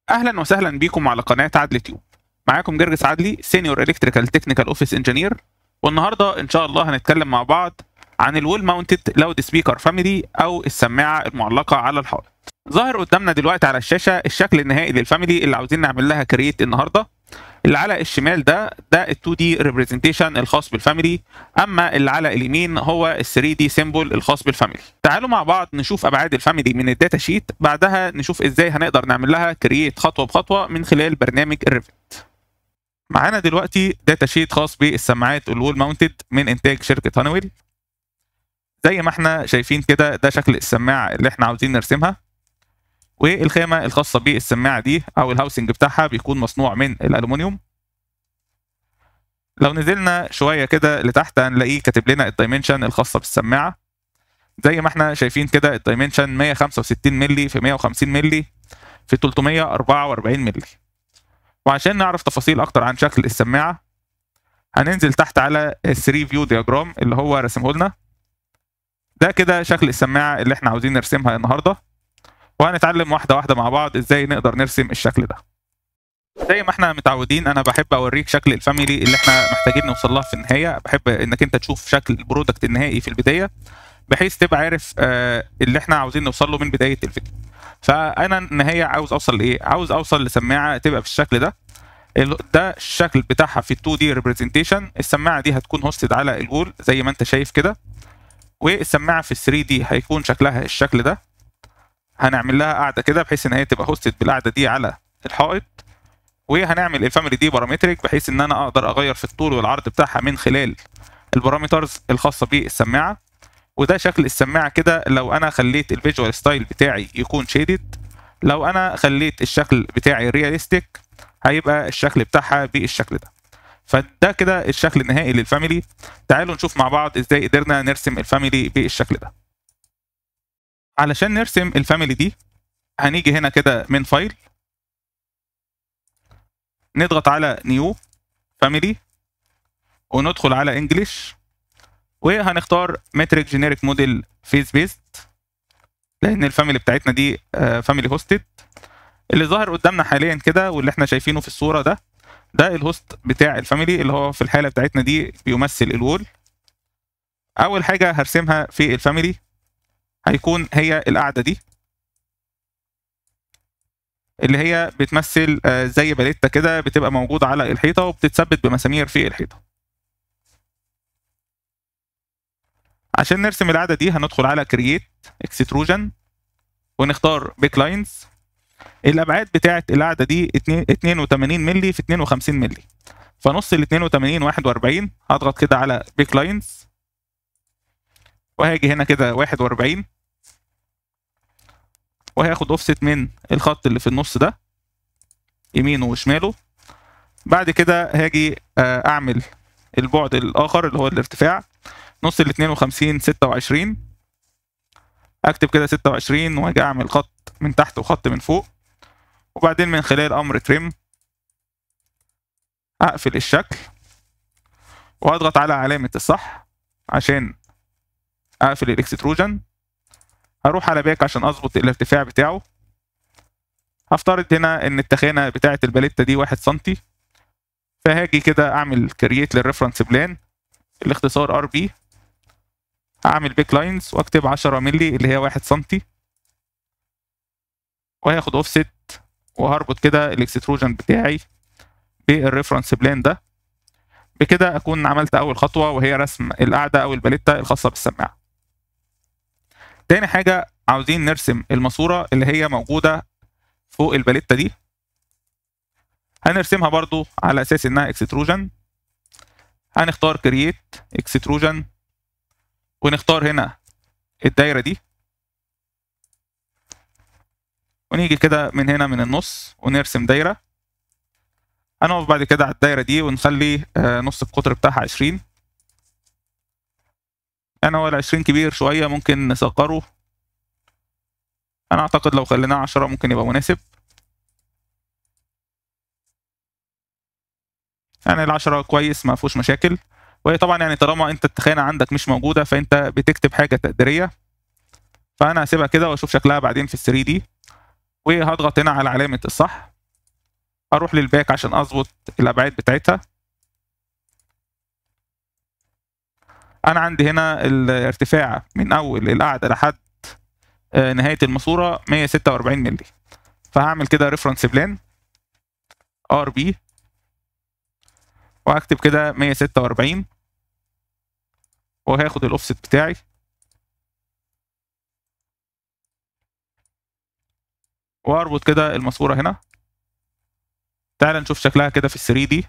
اهلا وسهلا بيكم على قناه عدلي تيوب. معاكم جرجس عدلي، سينيور الكتريكال تكنيكال اوفيس انجينير. والنهارده ان شاء الله هنتكلم مع بعض عن الوول ماونتد لاود سبيكر فاميلي او السماعه المعلقه على الحائط. ظاهر قدامنا دلوقتي على الشاشه الشكل النهائي للفاميلي اللي عاوزين نعمل لها كرييت النهارده. اللي على الشمال ده ال 2 دي ريبريزنتيشن الخاص بالفاميلي، اما اللي على اليمين هو ال 3 دي سيمبل الخاص بالفاميلي. تعالوا مع بعض نشوف ابعاد الفاميلي من الداتا شيت، بعدها نشوف ازاي هنقدر نعمل لها كرييت خطوه بخطوه من خلال برنامج الريفت. معانا دلوقتي داتا شيت خاص بالسماعات الوول ماونتد من انتاج شركه هانويل. زي ما احنا شايفين كده ده شكل السماعه اللي احنا عاوزين نرسمها، والخامه الخاصه بالسماعه دي او الهاوسنج بتاعها بيكون مصنوع من الالومنيوم. لو نزلنا شويه كده لتحت هنلاقيه كاتب لنا الدايمنشن الخاصه بالسماعه. زي ما احنا شايفين كده الدايمنشن 165 مللي في 150 مللي في 344 مللي. وعشان نعرف تفاصيل اكتر عن شكل السماعه هننزل تحت على ال 3 فيو دياجرام اللي هو رسمه لنا. ده كده شكل السماعه اللي احنا عاوزين نرسمها النهارده، وهنتعلم واحده واحده مع بعض ازاي نقدر نرسم الشكل ده. زي ما احنا متعودين انا بحب اوريك شكل الفاميلي اللي احنا محتاجين نوصل لها في النهايه. بحب انك انت تشوف شكل البرودكت النهائي في البدايه بحيث تبقى عارف اللي احنا عاوزين نوصل له من بدايه الفيديو. فانا النهايه عاوز اوصل لايه؟ عاوز اوصل لسماعه تبقى بالشكل ده. ده الشكل بتاعها في ال 2 دي ريبريزنتيشن. السماعه دي هتكون هوستد على الوول زي ما انت شايف كده، والسماعه في ال 3 دي هيكون شكلها الشكل ده. هنعمل لها قاعده كده بحيث ان هي تبقى هوستد بالقاعده دي على الحائط، وهنعمل الفاميلي دي بارامتريك بحيث ان انا اقدر اغير في الطول والعرض بتاعها من خلال البارامترز الخاصه بالسماعه. وده شكل السماعه كده لو انا خليت الفيجوال ستايل بتاعي يكون شيدد. لو انا خليت الشكل بتاعي رياليستيك هيبقى الشكل بتاعها بالشكل ده. فده كده الشكل النهائي للفاميلي. تعالوا نشوف مع بعض ازاي قدرنا نرسم الفاميلي بالشكل ده. علشان نرسم الفاميلي دي هنيجي هنا كده من فايل، نضغط على نيو فاميلي وندخل على انجلش، وهنختار متريك جينيريك موديل فيز بيست لان الفاميلي بتاعتنا دي فاميلي هوستد. اللي ظاهر قدامنا حاليا كده واللي احنا شايفينه في الصوره ده الهوست بتاع الفاميلي اللي هو في الحاله بتاعتنا دي بيمثل الوول. اول حاجه هرسمها في الفاميلي هيكون هي القاعده دي اللي هي بتمثل زي باليتا كده بتبقى موجوده على الحيطه وبتتثبت بمسامير في الحيطه. عشان نرسم القاعده دي هندخل على كرييت اكستروجن ونختار بيك لاينز. الابعاد بتاعه القاعده دي 82 مللي في 52 مللي، فنص ال 82 41. هضغط كده على بيك لاينز وهاجي هنا كده 41 وهاخد اوفست من الخط اللي في النص ده يمينه وشماله. بعد كده هاجي اعمل البعد الاخر اللي هو الارتفاع نص ال 52 26. اكتب كده 26 وهاجي اعمل خط من تحت وخط من فوق، وبعدين من خلال امر تريم اقفل الشكل واضغط على علامه الصح عشان اقفل الاكستروجن. هروح على باك عشان اظبط الارتفاع بتاعه. هفترض هنا ان التخانه بتاعه الباليتا دي 1 سم، فهاجي كده اعمل كرييت للريفرنس بلان الاختصار ار بي. هعمل بيك لاينز واكتب 10 مللي اللي هي 1 سم، وهاخد اوفست وهربط كده الاكستروجن بتاعي بالريفرنس بلان ده. بكده اكون عملت اول خطوه وهي رسم القاعده او الباليتا الخاصه بالسماعه. تاني حاجه عاوزين نرسم الماسوره اللي هي موجوده فوق الباليتا دي. هنرسمها برضو على اساس انها اكستروجن. هنختار كرييت اكستروجن ونختار هنا الدايره دي، ونيجي كده من هنا من النص ونرسم دايره. هنقف بعد كده على الدايره دي ونخلي نص القطر بتاعها 20. يعني هو ال 20 كبير شويه ممكن نصغره. انا اعتقد لو خليناه 10 ممكن يبقى مناسب. يعني ال10 كويس ما فيهوش مشاكل. وهي طبعا يعني طالما انت التخانه عندك مش موجوده فانت بتكتب حاجه تقديريه، فانا هسيبها كده واشوف شكلها بعدين في ال 3 دي. وهضغط هنا على علامه الصح اروح للباك عشان اظبط الابعاد بتاعتها. انا عندي هنا الارتفاع من اول القاعده لحد نهايه الماسوره 146 مللي، فهعمل كده ريفرنس بلان ار بي وهكتب كده 146 وهاخد الاوفست بتاعي واربط كده الماسوره هنا. تعال نشوف شكلها كده في ال 3 دي.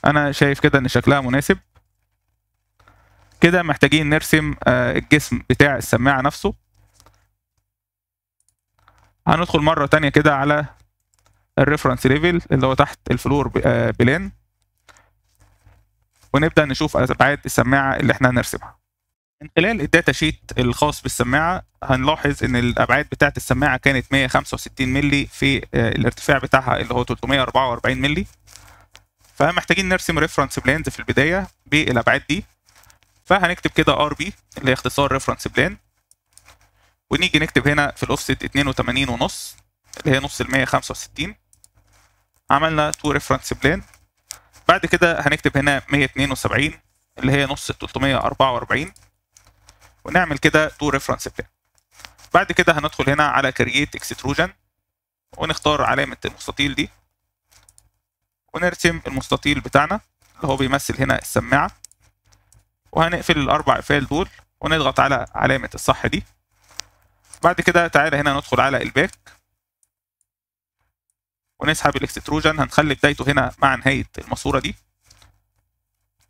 انا شايف كده ان شكلها مناسب. كده محتاجين نرسم الجسم بتاع السماعه نفسه. هندخل مره تانية كده على الريفرنس ليفل اللي هو تحت الفلور بلان، ونبدا نشوف ابعاد السماعه اللي احنا هنرسمها. من خلال الداتا شيت الخاص بالسماعه هنلاحظ ان الابعاد بتاعه السماعه كانت 165 مللي في الارتفاع بتاعها اللي هو 344 مللي، فمحتاجين نرسم ريفرنس بلانز في البدايه بالابعاد دي. فهنكتب كده ار بي اللي هي اختصار ريفرنس بلان، ونيجي نكتب هنا في الاوفست 82 ونص اللي هي نص ال 165. عملنا تو ريفرنس بلان. بعد كده هنكتب هنا 172 اللي هي نص ال 344 ونعمل كده تو ريفرنس بلان. بعد كده هندخل هنا على كرييت اكستروجن ونختار علامه المستطيل دي ونرسم المستطيل بتاعنا اللي هو بيمثل هنا السماعه، وهنقفل الاربع اقفال دول ونضغط على علامه الصح دي. بعد كده تعالى هنا ندخل على الباك ونسحب الاكستروجن. هنخلي بدايته هنا مع نهايه الماسوره دي.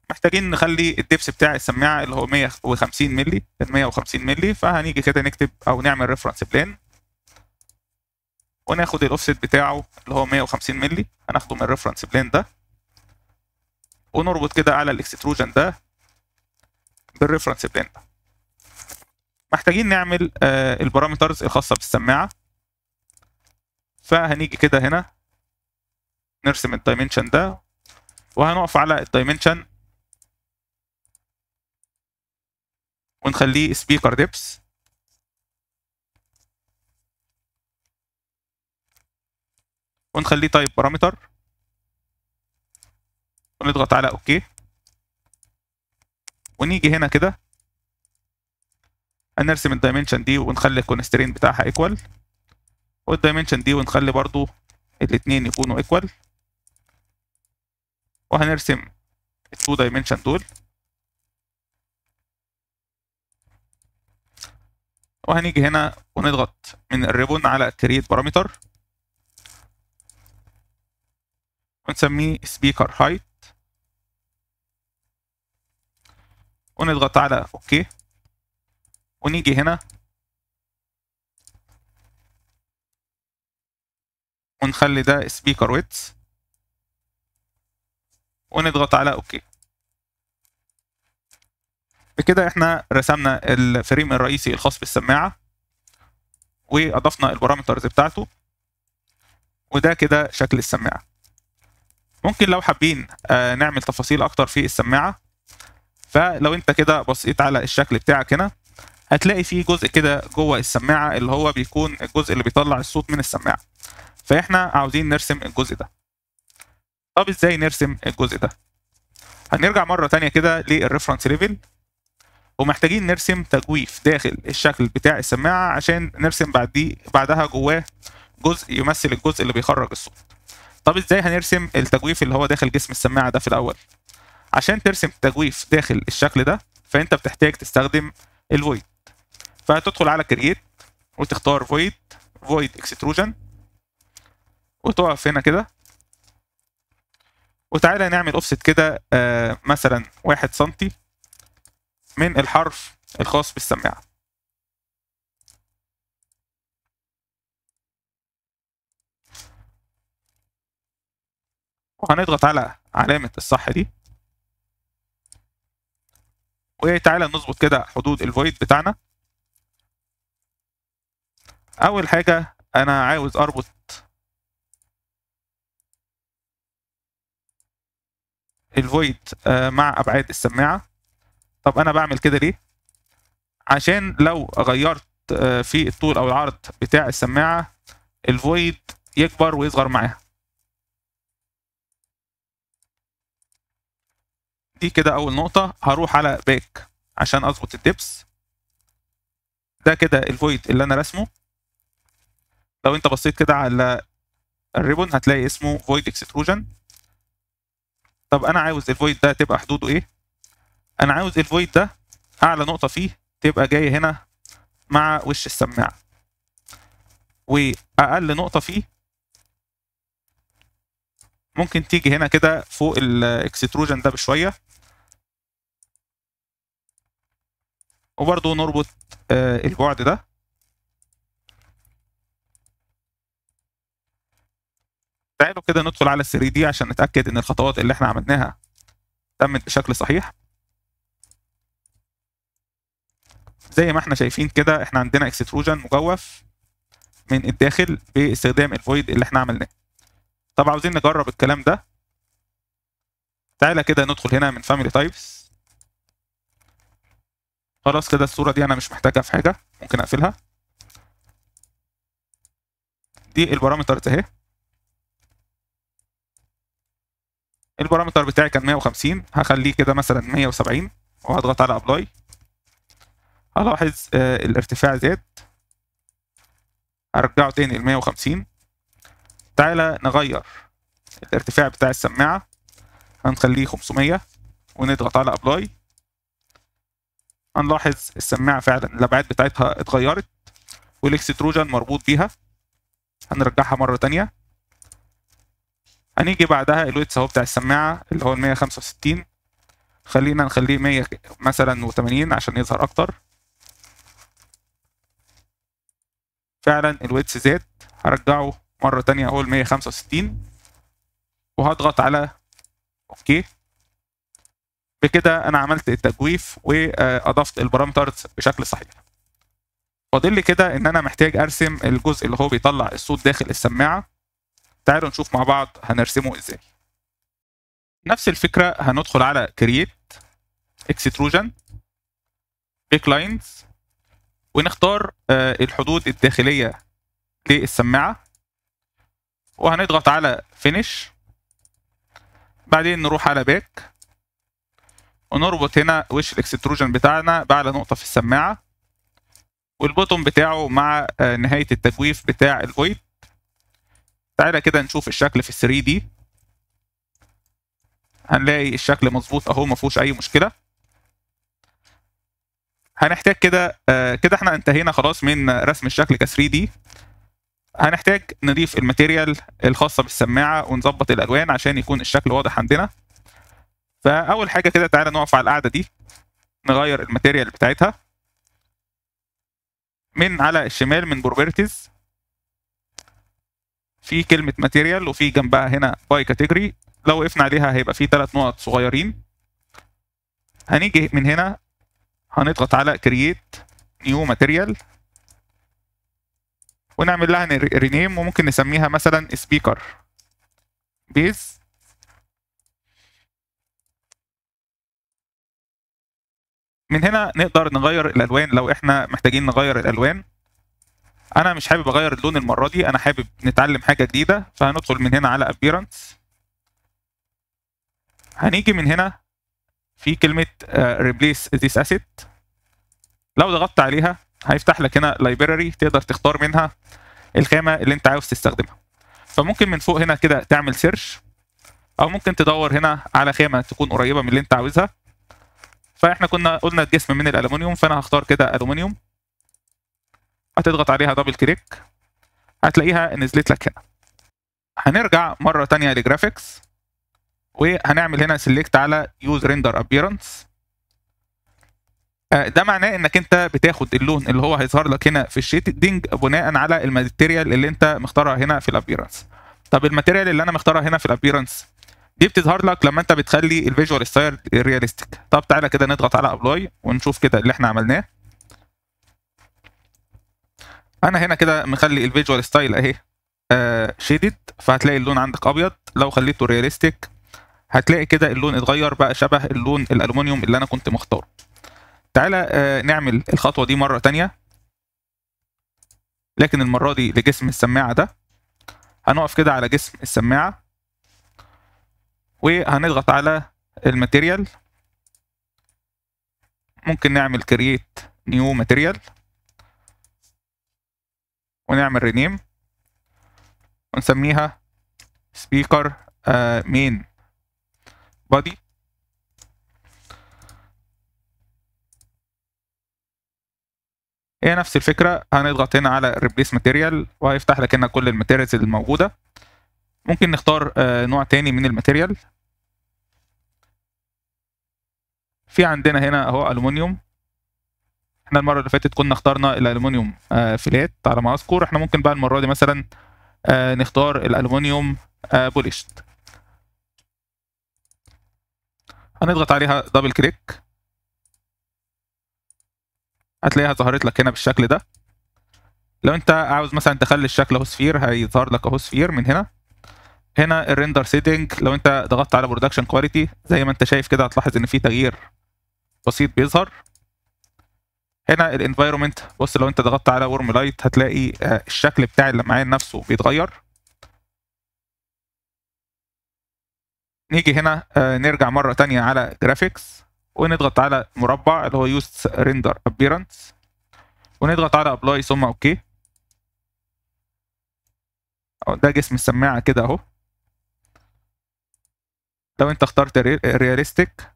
محتاجين نخلي الدبس بتاع السماعه اللي هو 150 مللي، 150 مللي، فهنيجي كده نكتب او نعمل ريفرنس بلان وناخد الاوفست بتاعه اللي هو 150 مللي، هناخده من الريفرنس بلان ده ونربط كده على الاكستروجن ده بالريفرنس بلان ده. محتاجين نعمل البارامترز الخاصه بالسماعه، فهنيجي كده هنا نرسم الدايمنشن ده وهنقف على الدايمنشن ونخليه سبيكر ديبس ونخليه تايب بارامتر ونضغط على اوكي. ونيجي هنا كده هنرسم الدايمنشن دي ونخلي الكونسترين بتاعها ايكوال، والدايمنشن دي ونخلي برضو الاثنين يكونوا ايكوال، وهنرسم التو دايمنشن دول وهنيجي هنا ونضغط من الريبون على كرييت بارامتر ونسميه سبيكر هايت ونضغط على اوكي. ونيجي هنا ونخلي ده سبيكر ويدث ونضغط على اوكي. بكده احنا رسمنا الفريم الرئيسي الخاص بالسماعه واضفنا البارامترز بتاعته، وده كده شكل السماعه. ممكن لو حابين نعمل تفاصيل اكتر في السماعه، فلو انت كده بصيت على الشكل بتاعك هنا هتلاقي فيه جزء كده جوه السماعه اللي هو بيكون الجزء اللي بيطلع الصوت من السماعه، فاحنا عاوزين نرسم الجزء ده. طب ازاي نرسم الجزء ده؟ هنرجع مره تانية كده للريفرنس ليفل ومحتاجين نرسم تجويف داخل الشكل بتاع السماعه عشان نرسم بعدها جواه جزء يمثل الجزء اللي بيخرج الصوت. طب ازاي هنرسم التجويف اللي هو داخل جسم السماعه ده في الاول؟ عشان ترسم تجويف داخل الشكل ده فانت بتحتاج تستخدم الفويد، فهتدخل على كرييت وتختار فويد اكستروجن وتقف هنا كده وتعالى نعمل اوفست كده مثلا 1 سنتي من الحرف الخاص بالسماعه. وهنضغط على علامه الصح دي وتعالى نظبط كده حدود الفويد بتاعنا. اول حاجه انا عاوز اربط الفويد مع ابعاد السماعه. طب انا بعمل كده ليه؟ عشان لو غيرت في الطول او العرض بتاع السماعه الفويد يكبر ويصغر معاها. دي كده اول نقطة. هروح على باك عشان اظبط الدبس. ده كده الفويد اللي انا رسمه. لو انت بصيت كده على الريبون هتلاقي اسمه فويد اكستروجن. طب انا عاوز الفويد ده تبقى حدوده ايه؟ انا عاوز الفويد ده اعلى نقطة فيه تبقى جاية هنا مع وش السماعة، واقل نقطة فيه ممكن تيجي هنا كده فوق الاكستروجن ده بشوية، وبرضه نربط البعد ده. تعالوا كده ندخل على ال 3 دي عشان نتأكد ان الخطوات اللي احنا عملناها تمت بشكل صحيح. زي ما احنا شايفين كده احنا عندنا اكستروجن مجوف من الداخل باستخدام الفويد اللي احنا عملناه. طب عاوزين نجرب الكلام ده. تعالى كده ندخل هنا من فاميلي تايبس. خلاص كده الصورة دي انا مش محتاجها في حاجة، ممكن اقفلها. دي البارامترز اهي. البارامتر بتاعي كان 150، هخليه كده مثلا 170 وهضغط على ابلاي. هلاحظ الارتفاع زاد، هرجعه تاني ل 150. تعالى نغير الارتفاع بتاع السماعة، هنخليه 500 ونضغط على ابلاي. هنلاحظ السماعة فعلا الابعاد بتاعتها اتغيرت والاكستروجن مربوط بيها. هنرجعها مرة تانية. هنيجي بعدها الويتس اهو بتاع السماعة اللي هو ال 165، خلينا نخليه 100 مثلا و80 عشان يظهر اكتر. فعلا الويتس زاد. هرجعه مرة تانية اهو ال 165 وهضغط على اوكي. بكده انا عملت التجويف واضفت البارامترز بشكل صحيح. فاضل لي كده ان انا محتاج ارسم الجزء اللي هو بيطلع الصوت داخل السماعة. تعالوا نشوف مع بعض هنرسمه ازاي. نفس الفكرة، هندخل على create extrusion back lines ونختار الحدود الداخلية للسماعة وهنضغط على finish. بعدين نروح على back ونربط هنا وش الاكستروجن بتاعنا بأعلى نقطة في السماعة والبوتوم بتاعه مع نهاية التجويف بتاع الفويد. تعالى كده نشوف الشكل في ال 3 دي. هنلاقي الشكل مظبوط اهو، ما فيهوش اي مشكله. هنحتاج كده كده احنا انتهينا خلاص من رسم الشكل ك 3 دي. هنحتاج نضيف الماتيريال الخاصه بالسماعه ونظبط الالوان عشان يكون الشكل واضح عندنا. فاول حاجه كده تعالى نقف على القاعده دي، نغير الماتيريال بتاعتها من على الشمال من بروبرتيز في كلمه ماتيريال وفي جنبها هنا باي كاتيجوري. لو وقفنا عليها هيبقى في 3 نقط صغيرين. هنيجي من هنا هنضغط على create new material ونعمل لها رينيم وممكن نسميها مثلا speaker base. من هنا نقدر نغير الالوان لو احنا محتاجين نغير الالوان. انا مش حابب اغير اللون المره دي، انا حابب نتعلم حاجه جديده. فهندخل من هنا على appearance. هنيجي من هنا في كلمه replace this asset. لو ضغطت عليها هيفتح لك هنا library تقدر تختار منها الخامه اللي انت عاوز تستخدمها. فممكن من فوق هنا كده تعمل سيرش او ممكن تدور هنا على خامه تكون قريبه من اللي انت عاوزها. فاحنا كنا قلنا الجسم من الالومنيوم، فانا هختار كده الومنيوم. هتضغط عليها دبل كليك هتلاقيها نزلت لك هنا. هنرجع مره ثانيه لجرافيكس وهنعمل هنا سيلكت على يوز ريندر ابييرنس. ده معناه انك انت بتاخد اللون اللي هو هيظهر لك هنا في الشيدنج بناء على الماتيريال اللي انت مختارها هنا في الابييرنس. طب الماتيريال اللي انا مختارها هنا في الابييرنس دي بتظهر لك لما انت بتخلي الفيجوال ستايل رياليستيك. طب تعالى كده نضغط على ابلاي ونشوف كده اللي احنا عملناه. انا هنا كده مخلي الفيجوال ستايل اهي شيدد، فهتلاقي اللون عندك ابيض. لو خليته رياليستيك هتلاقي كده اللون اتغير بقى شبه اللون الالومنيوم اللي انا كنت مختاره. تعالى نعمل الخطوه دي مره تانية لكن المره دي لجسم السماعه ده. هنقف كده على جسم السماعة وهنضغط على الماتيريال. ممكن نعمل create new material ونعمل rename ونسميها speaker main body. هي نفس الفكرة، هنضغط هنا على replace material وهيفتح لك هنا كل الماتيريالز الموجودة. ممكن نختار نوع تاني من الماتيريال. في عندنا هنا اهو ألومنيوم. احنا المرة اللي فاتت كنا اخترنا الألومنيوم فلات على ما أذكر. احنا ممكن بقى المرة دي مثلا نختار الألومنيوم بوليشت. هنضغط عليها دبل كليك، هتلاقيها ظهرت لك هنا بالشكل ده. لو انت عاوز مثلا تخلي الشكل اهو سفير هيظهر لك اهو سفير من هنا. هنا الريندر سيتنج، لو انت ضغطت على برودكشن كواليتي زي ما انت شايف كده هتلاحظ ان في تغيير بسيط بيظهر. هنا الانفايرمنت، بص لو انت ضغطت على ورم لايت هتلاقي الشكل بتاع اللمعان نفسه بيتغير. نيجي هنا نرجع مرة تانية على جرافيكس ونضغط على مربع اللي هو يوز ريندر ابيرنس ونضغط على ابلاي ثم اوكي. ده جسم السماعة كده اهو. لو انت اخترت رياليستيك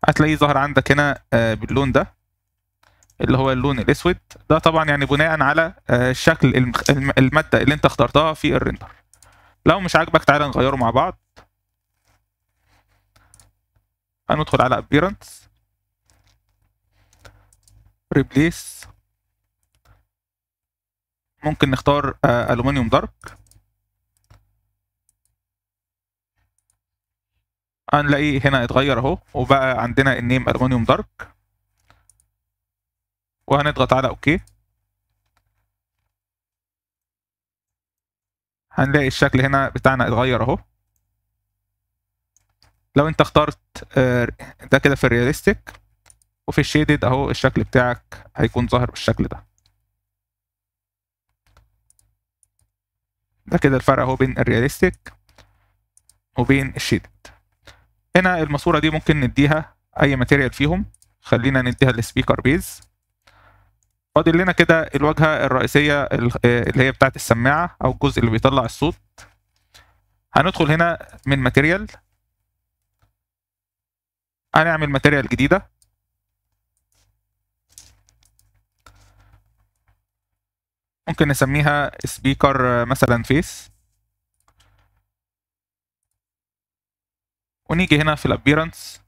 هتلاقيه ظهر عندك هنا باللون ده اللي هو اللون الاسود. ده طبعا يعني بناء على شكل المادة اللي انت اخترتها في الريندر. لو مش عاجبك تعالى نغيره مع بعض. هندخل على appearance replace. ممكن نختار ألومنيوم دارك. هنلاقيه هنا اتغير اهو وبقى عندنا النيم ألومنيوم دارك وهنضغط على اوكي. هنلاقي الشكل هنا بتاعنا اتغير اهو. لو انت اخترت ده كده في الرياليستيك وفي الشيدد اهو الشكل بتاعك هيكون ظاهر بالشكل ده. ده كده الفرق اهو بين الرياليستيك وبين الشيدد. هنا الماسورة دي ممكن نديها اي ماتيريال فيهم. خلينا نديها السبيكر بيز. فاضل لنا كده الواجهة الرئيسية اللي هي بتاعت السماعة او الجزء اللي بيطلع الصوت. هندخل هنا من ماتيريال، هنعمل ماتيريال جديدة. ممكن نسميها سبيكر مثلا فيس ونيجي هنا في الابيرنس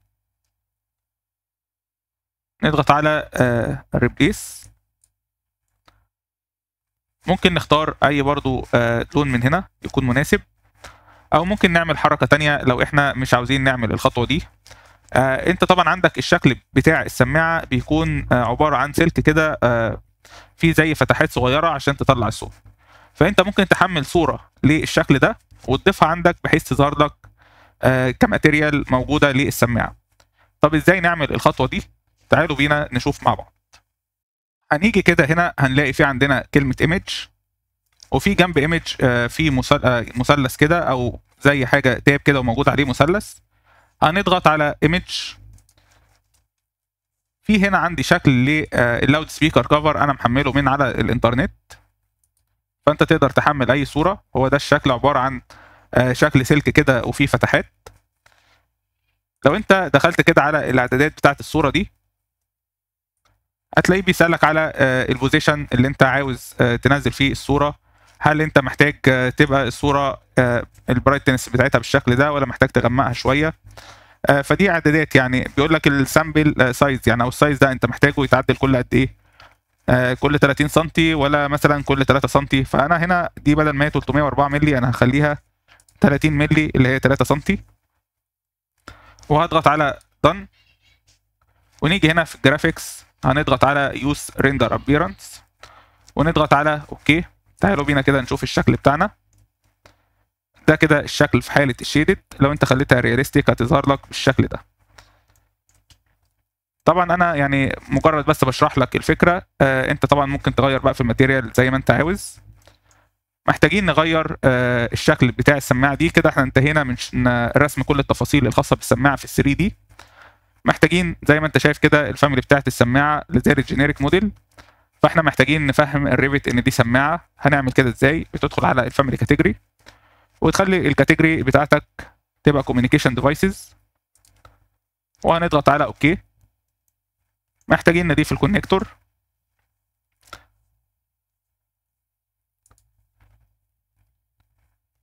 نضغط على ريبليس. ممكن نختار اي برضو لون من هنا يكون مناسب او ممكن نعمل حركة تانية لو احنا مش عاوزين نعمل الخطوة دي. انت طبعا عندك الشكل بتاع السماعة بيكون عبارة عن سلك كده فيه زي فتحات صغيرة عشان تطلع الصوت. فانت ممكن تحمل صورة للشكل ده وتضيفها عندك بحيث تظهر لك كماتيريال موجودة للسماعة. طب ازاي نعمل الخطوة دي؟ تعالوا بينا نشوف مع بعض. هنيجي كده هنا هنلاقي في عندنا كلمة image وفي جنب image في مثلث كده او زي حاجة تاب كده وموجود عليه مثلث. هنضغط على image. في هنا عندي شكل لللاود سبيكر كفر انا محمله من على الانترنت. فانت تقدر تحمل اي صورة. هو ده الشكل عبارة عن شكل سلك كده وفيه فتحات. لو انت دخلت كده على الاعدادات بتاعت الصورة دي هتلاقيه بيسألك على البوزيشن اللي انت عاوز تنزل فيه الصورة. هل انت محتاج تبقى الصورة البرايتنس بتاعتها بالشكل ده ولا محتاج تغمقها شوية. فدي اعدادات، يعني بيقول لك السامبل سايز يعني او السايز ده انت محتاجه يتعدل كل قد ايه. كل 30 سم ولا مثلا كل 3 سم. فانا هنا دي بدل ما هي 304 مللي انا هخليها 30 مللي اللي هي 3 سم وهضغط على done. ونيجي هنا في الجرافيكس هنضغط على use render appearance ونضغط على اوكي. تعالوا بينا كده نشوف الشكل بتاعنا. ده كده الشكل في حالة الشيدد. لو انت خليتها رياليستيك هتظهر لك بالشكل ده. طبعا انا يعني مجرد بس بشرح لك الفكرة. انت طبعا ممكن تغير بقى في الماتيريال زي ما انت عاوز. محتاجين نغير الشكل بتاع السماعه دي. كده احنا انتهينا من رسم كل التفاصيل الخاصه بالسماعه في ال 3 دي. محتاجين زي ما انت شايف كده الفاميلي بتاعت السماعه لزير الجينيريك موديل، فاحنا محتاجين نفهم الريفت ان دي سماعه. هنعمل كده ازاي؟ بتدخل على الفاميلي كاتيجوري وتخلي الكاتيجوري بتاعتك تبقى كوميونيكيشن ديفايسز، وهنضغط على اوكي. محتاجين نضيف الكونكتور.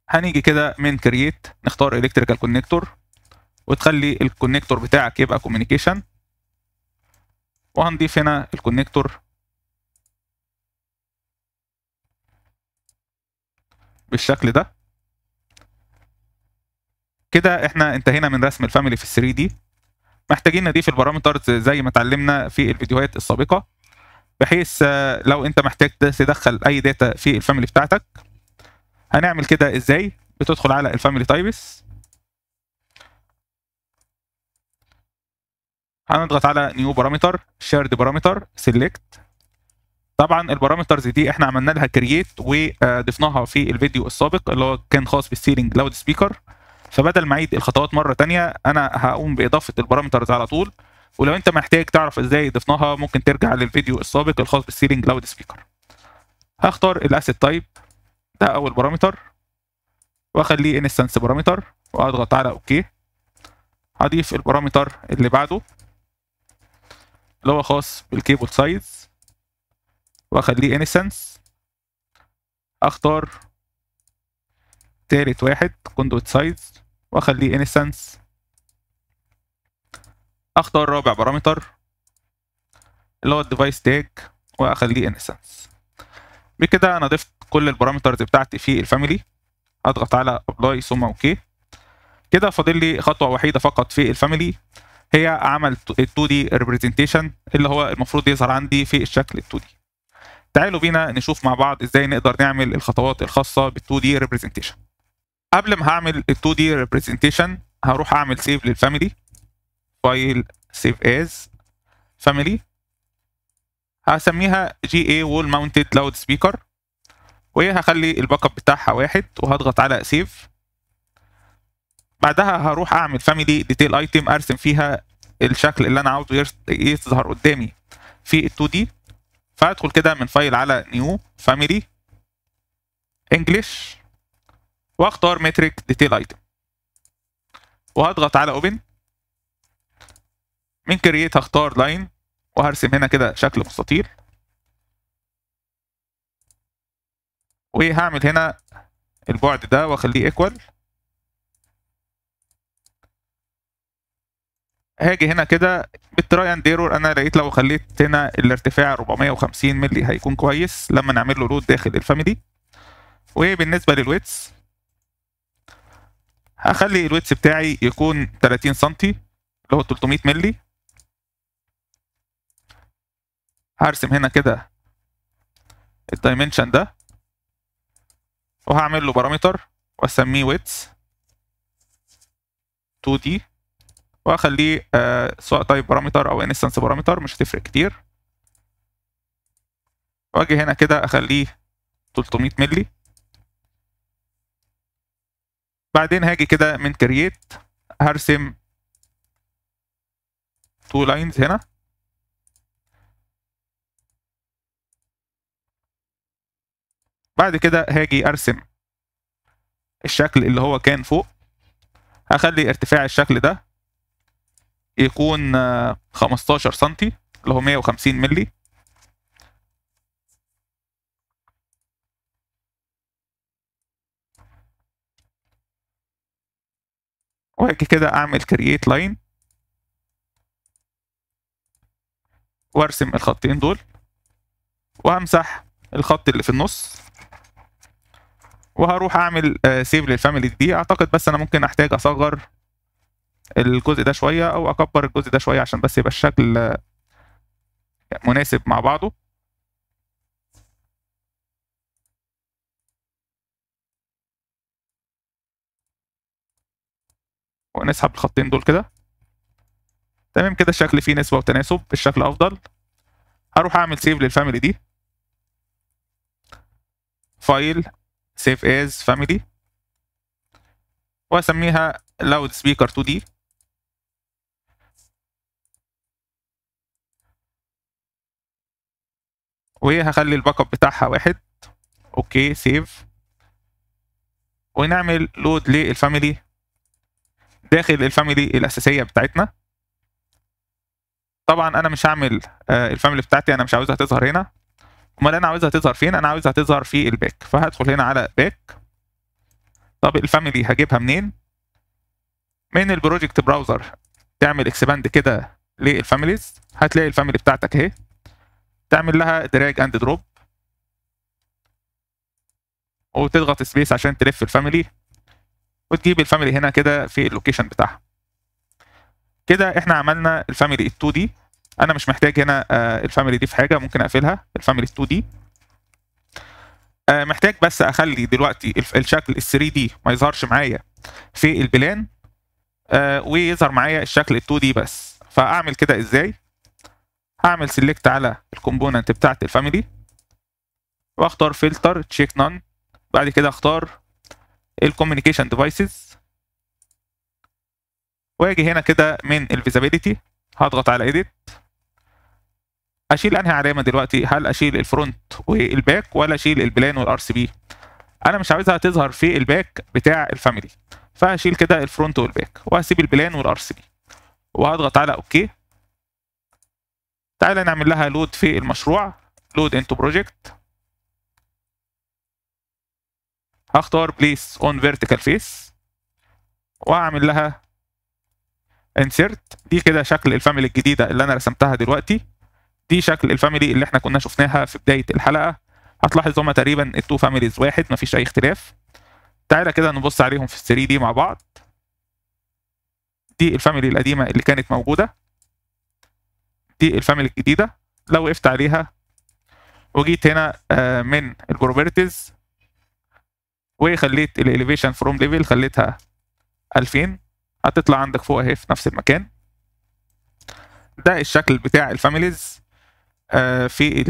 هنيجي كده من كرييت نختار الكتريكال كونكتور وتخلي الكونكتور بتاعك يبقى كوميونيكيشن، وهنضيف هنا الكونكتور بالشكل ده. كده احنا انتهينا من رسم الفاميلي في ال 3 دي. محتاجين نضيف البارامترز زي ما اتعلمنا في الفيديوهات السابقه، بحيث لو انت محتاج تدخل اي داتا في الفاميلي بتاعتك. هنعمل كده ازاي؟ بتدخل على الفاميلي تايبس، هنضغط على نيو بارامتر شيرد بارامتر سيلكت. طبعا البارامترز دي احنا عملنا لها كرييت وضفناها في الفيديو السابق اللي هو كان خاص بالسيلينج لاود سبيكر، فبدل ما اعيد الخطوات مره تانية انا هقوم باضافه البارامترز على طول. ولو انت محتاج تعرف ازاي ضفناها ممكن ترجع للفيديو السابق الخاص بالسيلينج لاود سبيكر. هختار الاسيت تايب ده اول بارامتر واخليه انستنس بارامتر واضغط على اوكي. هضيف البارامتر اللي بعده اللي هو خاص بالكيبل سايز واخليه انستنس. اختار تالت واحد كوندويت سايز واخليه انستنس. اختار رابع بارامتر اللي هو الديفايس تاج واخليه انستنس. بكده انا ضفت كل البارامترز بتاعتي في الفاميلي. اضغط على ابلاي ثم اوكي. كده فاضل لي خطوه وحيده فقط في الفاميلي، هي عمل ال 2 دي ريبريزنتيشن اللي هو المفروض يظهر عندي في الشكل ال 2 دي. تعالوا بينا نشوف مع بعض ازاي نقدر نعمل الخطوات الخاصه بال 2 دي ريبريزنتيشن. قبل ما هعمل ال 2 دي ريبريزنتيشن هروح اعمل سيف للفاميلي، فايل سيف از فاميلي، هسميها جي اي وول ماونتد لاود سبيكر، وهخلي الباك اب بتاعها 1 وهضغط على سيف. بعدها هروح اعمل فاميلي ديتيل ايتم ارسم فيها الشكل اللي انا عاوزه يظهر قدامي في ال 2 دي. فادخل كده من فايل على نيو فاميلي انجلش واختار متريك ديتيل ايتم وهضغط على اوبن. من كرييت هختار لاين وهرسم هنا كده شكل مستطيل، وهعمل هنا البعد ده واخليه ايكوال. هاجي هنا كده بالتراي اند ايرور، انا لقيت لو خليت هنا الارتفاع 450 مللي هيكون كويس لما نعمل له لود داخل الفاميلي. وبالنسبه للويتس هخلي الويتس بتاعي يكون 30 سم اللي هو 300 مللي. هرسم هنا كده الدايمنشن ده وهعمل له بارامتر واسميه ويتس 2 دي واخليه سواء تايب بارامتر او انستنس بارامتر مش هتفرق كتير. واجي هنا كده اخليه 300 مللي. بعدين هاجي كده من كرييت هرسم 2 لاينز هنا، بعد كده هاجي ارسم الشكل اللي هو كان فوق. هخلي ارتفاع الشكل ده يكون 15 سم اللي هو 150 مللي. واجي كده اعمل كرييت لاين وارسم الخطين دول وهمسح الخط اللي في النص وهروح اعمل سيف للفاميلي دي. اعتقد بس انا ممكن احتاج اصغر الجزء ده شويه او اكبر الجزء ده شويه عشان بس يبقى الشكل مناسب مع بعضه. ونسحب الخطين دول كده. تمام كده الشكل فيه نسبه وتناسب، الشكل افضل. هروح اعمل سيف للفاميلي دي، فايل save as family واسميها loud speaker 2D. وهخلي الباك اب بتاعها 1. اوكي سيف، ونعمل لود للفاميلي داخل الفاميلي الاساسيه بتاعتنا. طبعا انا مش هعمل الفاميلي بتاعتي، انا مش عاوزها تظهر هنا. امال انا عاوزها تظهر فين؟ انا عاوزها تظهر في الباك، فهدخل هنا على باك. طب الفاميلي هجيبها منين؟ من البروجكت براوزر. تعمل اكسباند كده للفاميليز، هتلاقي الفاميلي بتاعتك اهي، تعمل لها دراج اند دروب وتضغط سبيس عشان تلف الفاميلي، وتجيب الفاميلي هنا كده في اللوكيشن بتاعها. كده احنا عملنا الفاميلي ال 2 دي. انا مش محتاج هنا الفاميلي دي في حاجه، ممكن اقفلها الفاميلي 2 دي. محتاج بس اخلي دلوقتي الشكل ال 3 دي ما يظهرش معايا في البلان، ويظهر معايا الشكل ال 2 دي بس. فاعمل كده ازاي؟ هعمل سيلكت على الكومبوننت بتاعت الفاميلي واختار فلتر تشيك نون. بعد كده اختار الكوميونيكيشن ديفايسز، واجي هنا كده من الفيزابيليتي هضغط على ايديت. اشيل انهي علامه دلوقتي؟ هل اشيل الفرونت والباك ولا اشيل البلان والار سي بي؟ انا مش عاوزها تظهر في الباك بتاع الفاميلي، فهشيل كده الفرونت والباك وهسيب البلان والار سي بي وهضغط على اوكي. تعالى نعمل لها لود في المشروع، لود انتو بروجكت. هختار بليس اون فيرتيكال فيس واعمل لها انسيرت. دي كده شكل الفاميلي الجديده اللي انا رسمتها دلوقتي. دي شكل الفاميلي اللي احنا كنا شفناها في بدايه الحلقه. هتلاحظ هما تقريبا التو فاميليز واحد، مفيش اي اختلاف. تعالى كده نبص عليهم في 3 دي مع بعض. دي الفاميلي القديمه اللي كانت موجوده، دي الفاميلي الجديده. لو وقفت عليها وجيت هنا من البروبرتيز وخليت الاليفيشن فروم ليفل خليتها 2000، هتطلع عندك فوق اهي في نفس المكان. ده الشكل بتاع الفاميليز في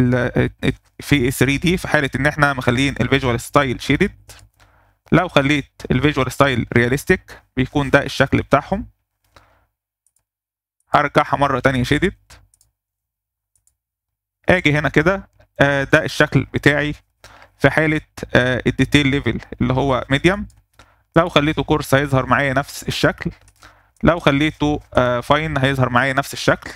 في 3 دي في حاله ان احنا مخلين الفيجوال ستايل شيدد. لو خليت الفيجوال ستايل رياليستيك بيكون ده الشكل بتاعهم. هرجعها مره تانية شيدد. اجي هنا كده ده الشكل بتاعي في حاله الديتيل ليفل اللي هو ميديوم. لو خليته كورس هيظهر معايا نفس الشكل، لو خليته فاين هيظهر معايا نفس الشكل.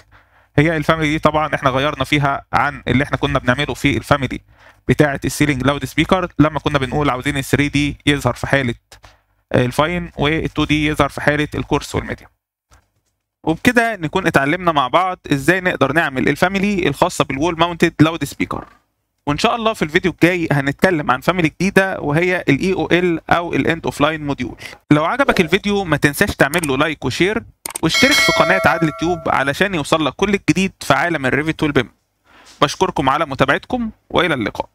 هي الفاميلي دي طبعا احنا غيرنا فيها عن اللي احنا كنا بنعمله في الفاميلي بتاعه السيلينج لاود سبيكر، لما كنا بنقول عاوزين ال 3 دي يظهر في حاله الفاين وال 2 دي يظهر في حاله الكورس والميديوم. وبكده نكون اتعلمنا مع بعض ازاي نقدر نعمل الفاميلي الخاصه بالوول ماونتد لاود سبيكر. وان شاء الله في الفيديو الجاي هنتكلم عن فاميلي جديده وهي الاي او ال او الاند اوف لاين موديول. لو عجبك الفيديو ما تنساش تعمل له لايك وشير، واشترك في قناه عادل تيوب علشان يوصل لك كل الجديد في عالم الريفت والبيم. بشكركم على متابعتكم والى اللقاء.